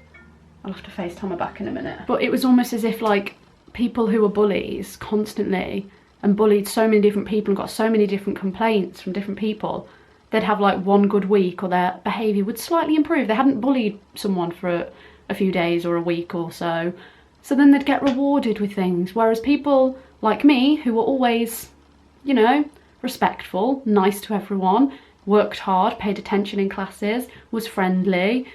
I'll have to FaceTime her back in a minute. But it was almost as if like people who were bullies constantly and bullied so many different people and got so many different complaints from different people, they'd have like one good week, or their behaviour would slightly improve. They hadn't bullied someone for a few days or a week or so. So then they'd get rewarded with things. Whereas people like me, who were always, you know, respectful, nice to everyone, worked hard, paid attention in classes, was friendly,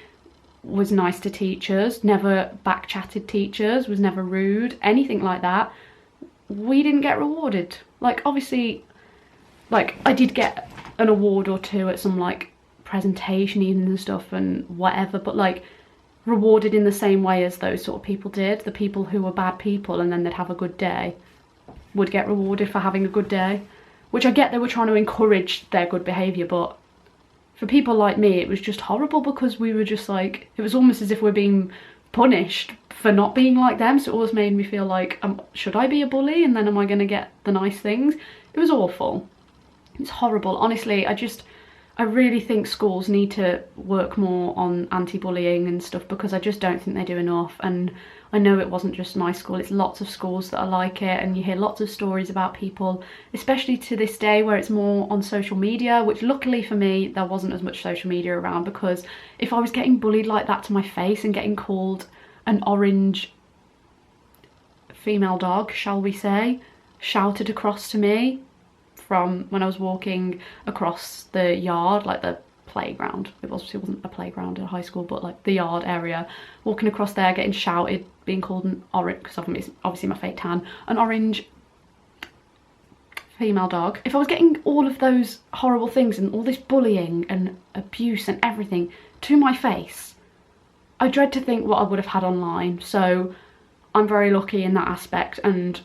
was nice to teachers, never back-chatted teachers, was never rude, anything like that, we didn't get rewarded. Like, obviously, like, I did get an award or two at some, like, presentation evening and stuff and whatever, but, like, rewarded in the same way as those sort of people did. The people who were bad people and then they'd have a good day would get rewarded for having a good day, which I get they were trying to encourage their good behaviour, but for people like me, it was just horrible because we were just like, it was almost as if we're being punished for not being like them. So it always made me feel like, should I be a bully and then am I going to get the nice things? It was awful. It's horrible. Honestly, I really think schools need to work more on anti-bullying and stuff because I just don't think they do enough. And I know it wasn't just my school, it's lots of schools that are like it, and you hear lots of stories about people, especially to this day where it's more on social media, which luckily for me, there wasn't as much social media around, because if I was getting bullied like that to my face and getting called an orange female dog, shall we say, shouted across to me from when I was walking across the yard, like the playground, it wasn't a playground at high school, but like the yard area, walking across there, getting shouted, being called an orange, because obviously my fake tan, an orange female dog. If I was getting all of those horrible things and all this bullying and abuse and everything to my face, I dread to think what I would have had online. So I'm very lucky in that aspect, and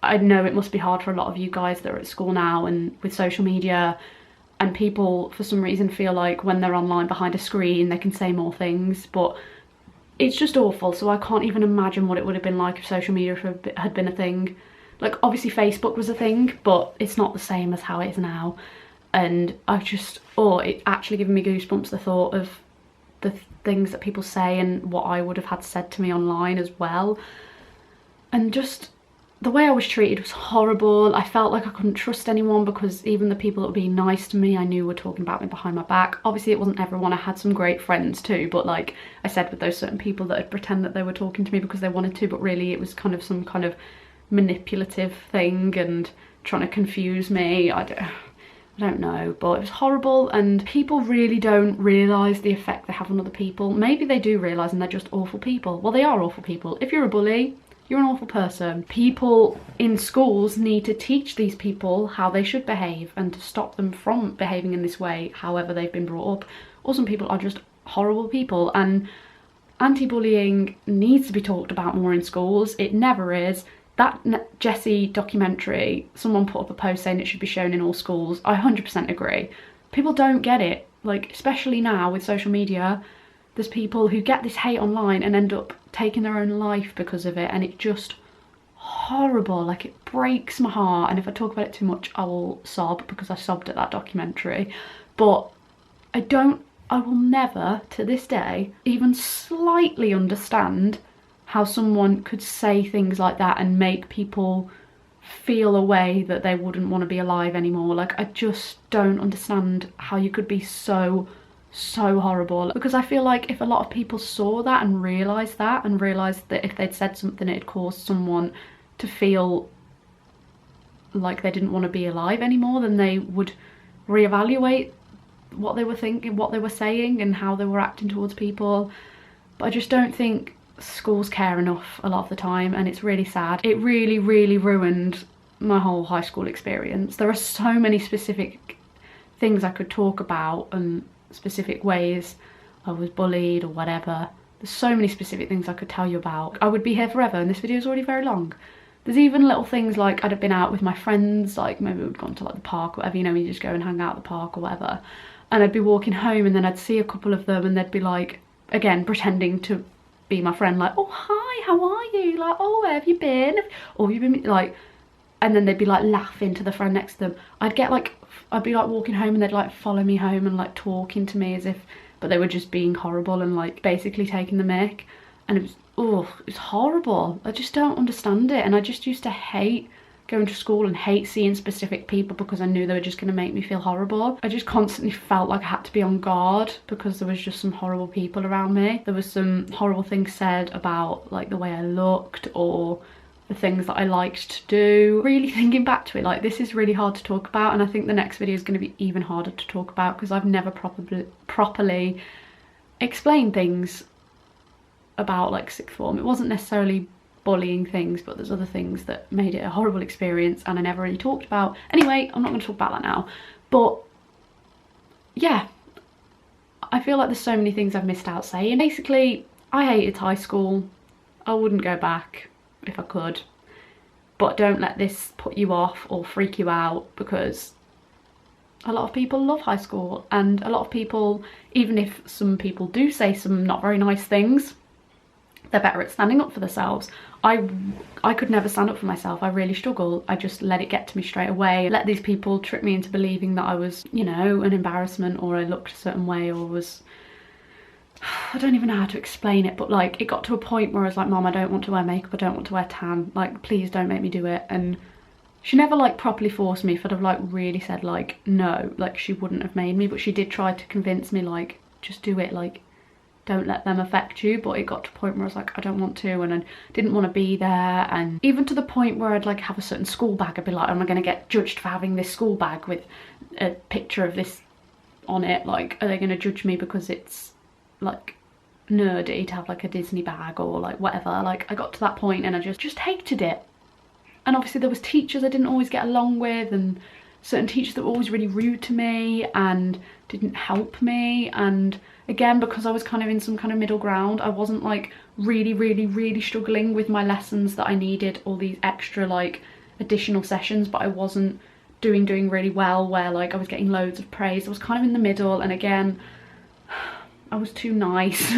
I know it must be hard for a lot of you guys that are at school now and with social media, and people for some reason feel like when they're online behind a screen they can say more things, but it's just awful. So I can't even imagine what it would have been like if social media had been a thing. Like, obviously Facebook was a thing, but it's not the same as how it is now. And I just, it actually given me goosebumps, the thought of the things that people say and what I would have had said to me online as well. And just the way I was treated was horrible. I felt like I couldn't trust anyone because even the people that were being nice to me, I knew were talking about me behind my back. Obviously it wasn't everyone, I had some great friends too, but like I said, with those certain people that would pretend that they were talking to me because they wanted to, but really it was kind of some kind of manipulative thing and trying to confuse me. I don't know, but it was horrible, and people really don't realise the effect they have on other people. Maybe they do realise and they're just awful people. Well, they are awful people. If you're a bully, you're an awful person. People in schools need to teach these people how they should behave and to stop them from behaving in this way, however they've been brought up. Or some people are just horrible people, and anti-bullying needs to be talked about more in schools. It never is. That Jessie documentary, someone put up a post saying it should be shown in all schools. I 100% agree. People don't get it, like, especially now with social media. There's people who get this hate online and end up taking their own life because of it, and it's just horrible. Like, it breaks my heart, and if I talk about it too much I will sob, because I sobbed at that documentary. But I will never to this day even slightly understand how someone could say things like that and make people feel a way that they wouldn't want to be alive anymore. Like, I just don't understand how you could be so horrible, because I feel like if a lot of people saw that and realised that if they'd said something it had caused someone to feel like they didn't want to be alive anymore, then they would reevaluate what they were thinking, what they were saying and how they were acting towards people. But I just don't think schools care enough a lot of the time, and it's really sad. It really ruined my whole high school experience. There are so many specific things I could talk about and specific ways I was bullied or whatever. There's so many specific things I could tell you about. I would be here forever, and this video is already very long. There's even little things like I'd have been out with my friends, like maybe we'd gone to like the park or whatever, you know, you just go and hang out at the park or whatever, and I'd be walking home and then I'd see a couple of them and they'd be like, again, pretending to be my friend, like, oh hi, how are you, like, oh where have you been, or you've been, like, and then they'd be like laughing to the friend next to them. I'd be like walking home and they'd like follow me home and like talking to me as if, but they were just being horrible and like basically taking the mick, and it was horrible. I just don't understand it, and I just used to hate going to school and hate seeing specific people because I knew they were just going to make me feel horrible. I just constantly felt like I had to be on guard because there was just some horrible people around me. There was some horrible things said about like the way I looked or the things that I liked to do. Really thinking back to it, like, this is really hard to talk about, and I think the next video is going to be even harder to talk about because I've never properly explain things about like sixth form. It wasn't necessarily bullying things, but there's other things that made it a horrible experience and I never really talked about. Anyway, I'm not going to talk about that now, but yeah, I feel like there's so many things I've missed out saying. Basically, I hated high school. I wouldn't go back if I could, but don't let this put you off or freak you out, because a lot of people love high school, and a lot of people, even if some people do say some not very nice things, they're better at standing up for themselves. I could never stand up for myself. I really struggle. I just let it get to me straight away. Let these people trick me into believing that I was, you know, an embarrassment, or I looked a certain way, or was, I don't even know how to explain it, but like it got to a point where I was like, Mom, I don't want to wear makeup, I don't want to wear tan, like please don't make me do it. And she never like properly forced me. If I'd have like really said like no, like she wouldn't have made me, but she did try to convince me like just do it, like don't let them affect you. But it got to a point where I was like, I don't want to, and I didn't want to be there. And even to the point where I'd like have a certain school bag, I'd be like, am I going to get judged for having this school bag with a picture of this on it? Like, are they going to judge me because it's like nerdy to have like a Disney bag or like whatever? Like I got to that point and I just hated it. And obviously there was teachers I didn't always get along with, and certain teachers that were always really rude to me and didn't help me. And again, because I was kind of in some kind of middle ground, I wasn't like really struggling with my lessons that I needed all these extra like additional sessions, but I wasn't doing really well where like I was getting loads of praise. I was kind of in the middle, and again, I was too nice.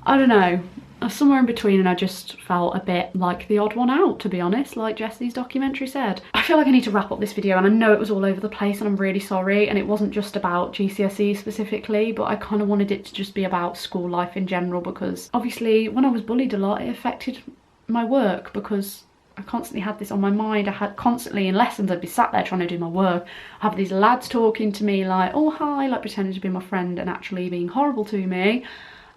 I don't know, I was somewhere in between, and I just felt a bit like the odd one out, to be honest, like Jesse's documentary said. I feel like I need to wrap up this video, and I know it was all over the place and I'm really sorry, and it wasn't just about GCSE specifically, but I kind of wanted it to just be about school life in general, because obviously when I was bullied a lot, it affected my work, because I constantly had this on my mind. I had constantly in lessons, I'd be sat there trying to do my work, I have these lads talking to me like, oh hi, like pretending to be my friend and actually being horrible to me,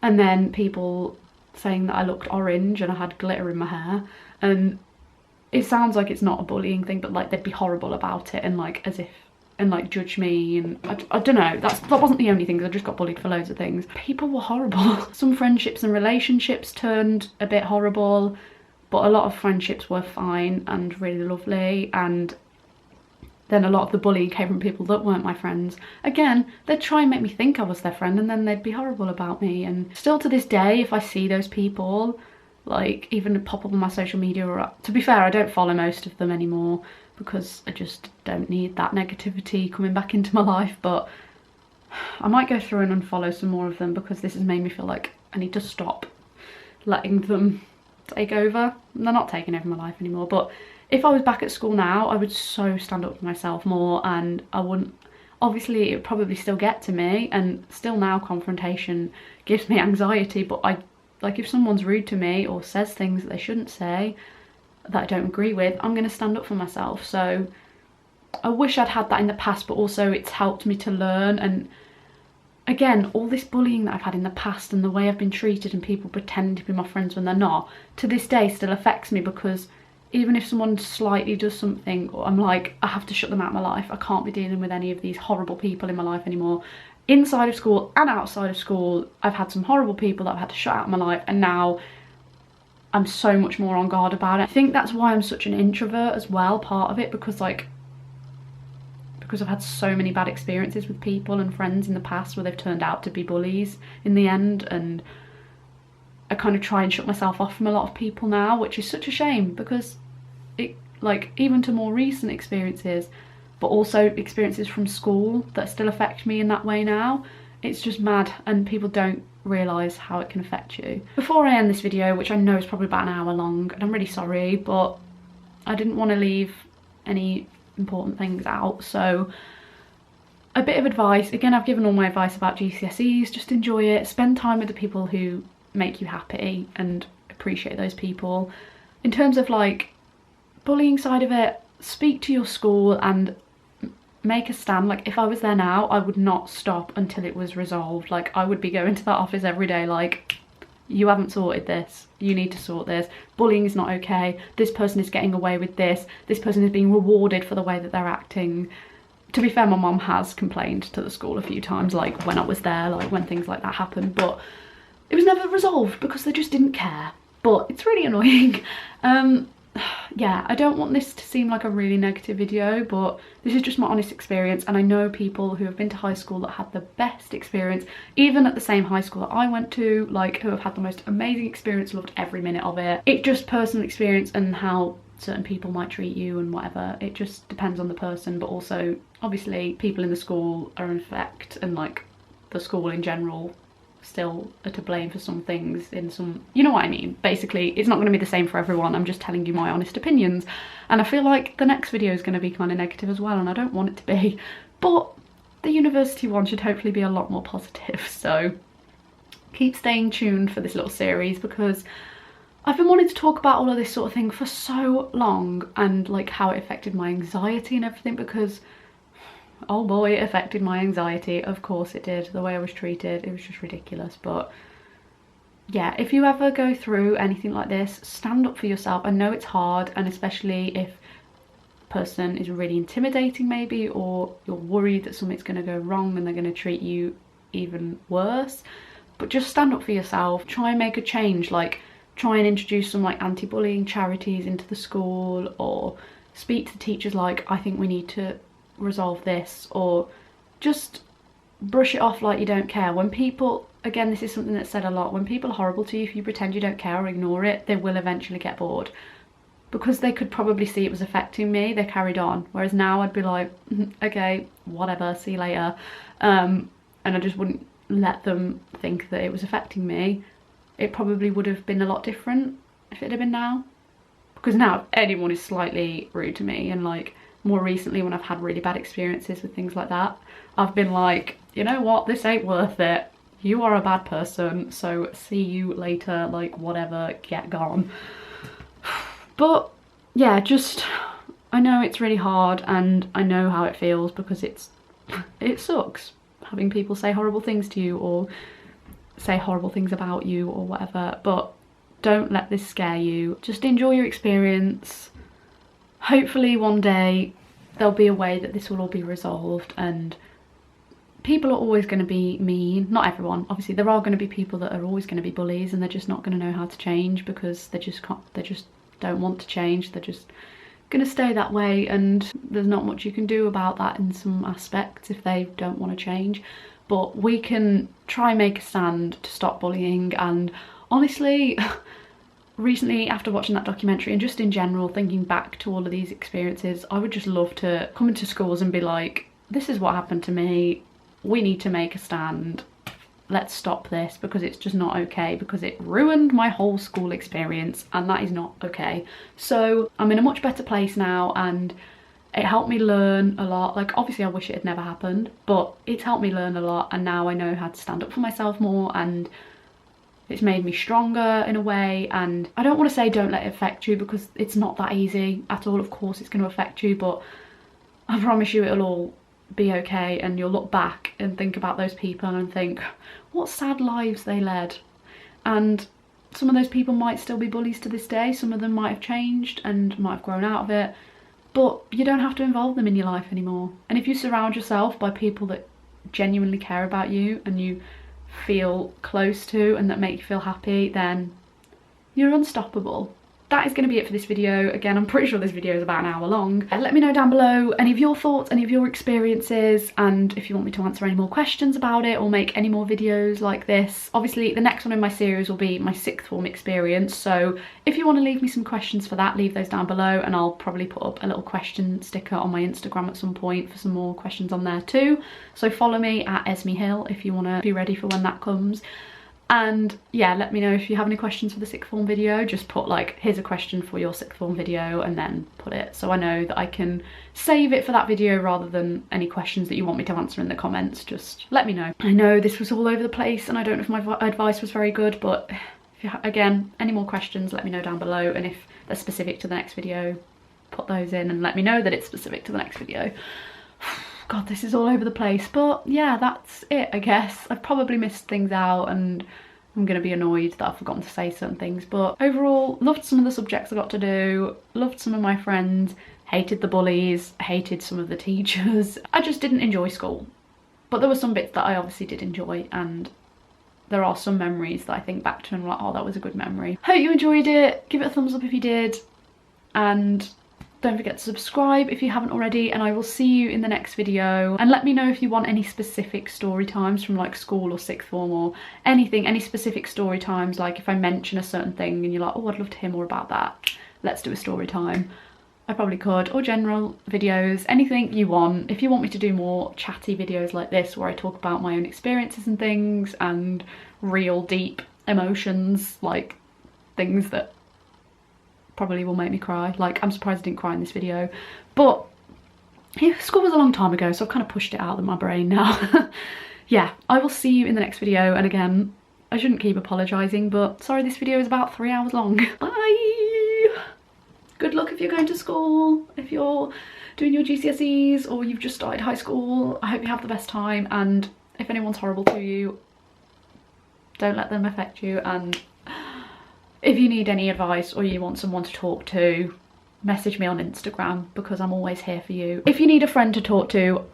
and then people saying that I looked orange and I had glitter in my hair. And it sounds like it's not a bullying thing, but like they'd be horrible about it and like as if, and like judge me, and I don't know, that wasn't the only thing, I just got bullied for loads of things. People were horrible. Some friendships and relationships turned a bit horrible, but a lot of friendships were fine and really lovely, and then a lot of the bullying came from people that weren't my friends. Again, they'd try and make me think I was their friend, and then they'd be horrible about me. And still to this day, if I see those people, like even pop up on my social media, or to be fair, I don't follow most of them anymore because I just don't need that negativity coming back into my life, but I might go through and unfollow some more of them, because this has made me feel like I need to stop letting them take over. They're not taking over my life anymore, but if I was back at school now, I would so stand up for myself more, and I wouldn't, obviously it would probably still get to me, and still now confrontation gives me anxiety, but I, like if someone's rude to me or says things that they shouldn't say that I don't agree with, I'm going to stand up for myself. So I wish I'd had that in the past, but also it's helped me to learn. And again, all this bullying that I've had in the past and the way I've been treated and people pretending to be my friends when they're not, to this day still affects me, because even if someone slightly does something, or I'm like, I have to shut them out of my life. I can't be dealing with any of these horrible people in my life anymore. Inside of school and outside of school, I've had some horrible people that I've had to shut out of my life, and now I'm so much more on guard about it. I think that's why I'm such an introvert as well, part of it, because I've had so many bad experiences with people and friends in the past where they've turned out to be bullies in the end, and I kind of try and shut myself off from a lot of people now, which is such a shame, because it, like, even to more recent experiences, but also experiences from school that still affect me in that way now, it's just mad, and people don't realise how it can affect you. Before I end this video, which I know is probably about an hour long, and I'm really sorry, but I didn't want to leave any important things out, so a bit of advice. Again, I've given all my advice about GCSEs. Just enjoy it, spend time with the people who make you happy and appreciate those people. In terms of like bullying side of it, speak to your school and make a stand. Like if I was there now, I would not stop until it was resolved. Like I would be going to that office every day like, you haven't sorted this, you need to sort this, bullying is not okay, this person is getting away with this person is being rewarded for the way that they're acting, To be fair, my mum has complained to the school a few times, like when I was there, like when things like that happened, but it was never resolved because they just didn't care. But it's really annoying. Yeah, I don't want this to seem like a really negative video, but this is just my honest experience, and I know people who have been to high school that had the best experience, even at the same high school that I went to, like who have had the most amazing experience, loved every minute of it. It's just personal experience and how certain people might treat you and whatever. It just depends on the person, but also obviously people in the school are in effect, and like the school in general still are to blame for some things in some, you know what I mean. Basically, it's not going to be the same for everyone. I'm just telling you my honest opinions, and I feel like the next video is going to be kind of negative as well, and I don't want it to be, but the university one should hopefully be a lot more positive. So keep staying tuned for this little series, because I've been wanting to talk about all of this sort of thing for so long, and like how it affected my anxiety and everything, because oh boy, it affected my anxiety. Of course it did. The way I was treated, it was just ridiculous. But yeah, if you ever go through anything like this, stand up for yourself. I know it's hard, and especially if a person is really intimidating maybe, or you're worried that something's going to go wrong and they're going to treat you even worse. But just stand up for yourself. Try and make a change. Like, try and introduce some like anti-bullying charities into the school, or speak to teachers like, I think we need to resolve this, or just brush it off like you don't care. When people, again, this is something that's said a lot, when people are horrible to you, if you pretend you don't care or ignore it, they will eventually get bored. Because they could probably see it was affecting me, they carried on. Whereas now I'd be like, okay, whatever, see you later. And I just wouldn't let them think that it was affecting me. It probably would have been a lot different if it had been now. Because now if anyone is slightly rude to me, and like more recently when I've had really bad experiences with things like that, I've been like, you know what, this ain't worth it. You are a bad person, so see you later, like whatever, get gone. But yeah, just, I know it's really hard, and I know how it feels, because it sucks having people say horrible things to you, or say horrible things about you, or whatever. But don't let this scare you. Just enjoy your experience. Hopefully one day there'll be a way that this will all be resolved, and people are always going to be mean. Not everyone, obviously. There are going to be people that are always going to be bullies, and they're just not going to know how to change, because they just don't want to change. They're just going to stay that way, and there's not much you can do about that in some aspects if they don't want to change. But we can try and make a stand to stop bullying. And honestly, recently, after watching that documentary and just in general thinking back to all of these experiences, I would just love to come into schools and be like, this is what happened to me, we need to make a stand, let's stop this, because it's just not okay, because it ruined my whole school experience, and that is not okay. So I'm in a much better place now, and it helped me learn a lot. Like, obviously I wish it had never happened, but it's helped me learn a lot, and now I know how to stand up for myself more, and it's made me stronger in a way. And I don't want to say don't let it affect you, because it's not that easy at all. Of course it's going to affect you, but I promise you it'll all be okay, and you'll look back and think about those people and think what sad lives they led. And some of those people might still be bullies to this day. Some of them might have changed and might have grown out of it, but you don't have to involve them in your life anymore. And if you surround yourself by people that genuinely care about you and you feel close to, and that make you feel happy, then you're unstoppable. That is going to be it for this video. Again, I'm pretty sure this video is about an hour long. Let me know down below any of your thoughts, any of your experiences, and if you want me to answer any more questions about it or make any more videos like this. Obviously, the next one in my series will be my sixth form experience, so if you want to leave me some questions for that, leave those down below, and I'll probably put up a little question sticker on my Instagram at some point for some more questions on there too. So follow me at Esme Hill if you want to be ready for when that comes. And yeah, let me know if you have any questions for the sixth form video. Just put like, here's a question for your sixth form video, and then put it, so I know that I can save it for that video, rather than any questions that you want me to answer in the comments. Just let me know. I know this was all over the place, and I don't know if my advice was very good, but if you again, any more questions, let me know down below, and if they're specific to the next video, put those in and let me know that it's specific to the next video. God, this is all over the place, but yeah, that's it, I guess. I've probably missed things out, and I'm gonna be annoyed that I've forgotten to say certain things, but overall, loved some of the subjects I got to do, loved some of my friends, hated the bullies, hated some of the teachers. I just didn't enjoy school. But there were some bits that I obviously did enjoy, and there are some memories that I think back to and I'm like, oh, that was a good memory. Hope you enjoyed it. Give it a thumbs up if you did. And don't forget to subscribe if you haven't already, and I will see you in the next video. And let me know if you want any specific story times from like school or sixth form or anything, any specific story times. Like if I mention a certain thing and you're like, oh, I'd love to hear more about that, let's do a story time. I probably could, or general videos, anything you want. If you want me to do more chatty videos like this where I talk about my own experiences and things and real deep emotions, like things that probably will make me cry. Like, I'm surprised I didn't cry in this video, but yeah, school was a long time ago, so I've kind of pushed it out of my brain now. Yeah, I will see you in the next video, and again, I shouldn't keep apologising, but sorry this video is about 3 hours long. Bye! Good luck if you're going to school, if you're doing your GCSEs or you've just started high school. I hope you have the best time, and if anyone's horrible to you, don't let them affect you. And if you need any advice or you want someone to talk to, message me on Instagram because I'm always here for you. If you need a friend to talk to,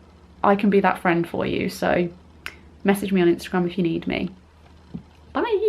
I can be that friend for you. So message me on Instagram if you need me. Bye!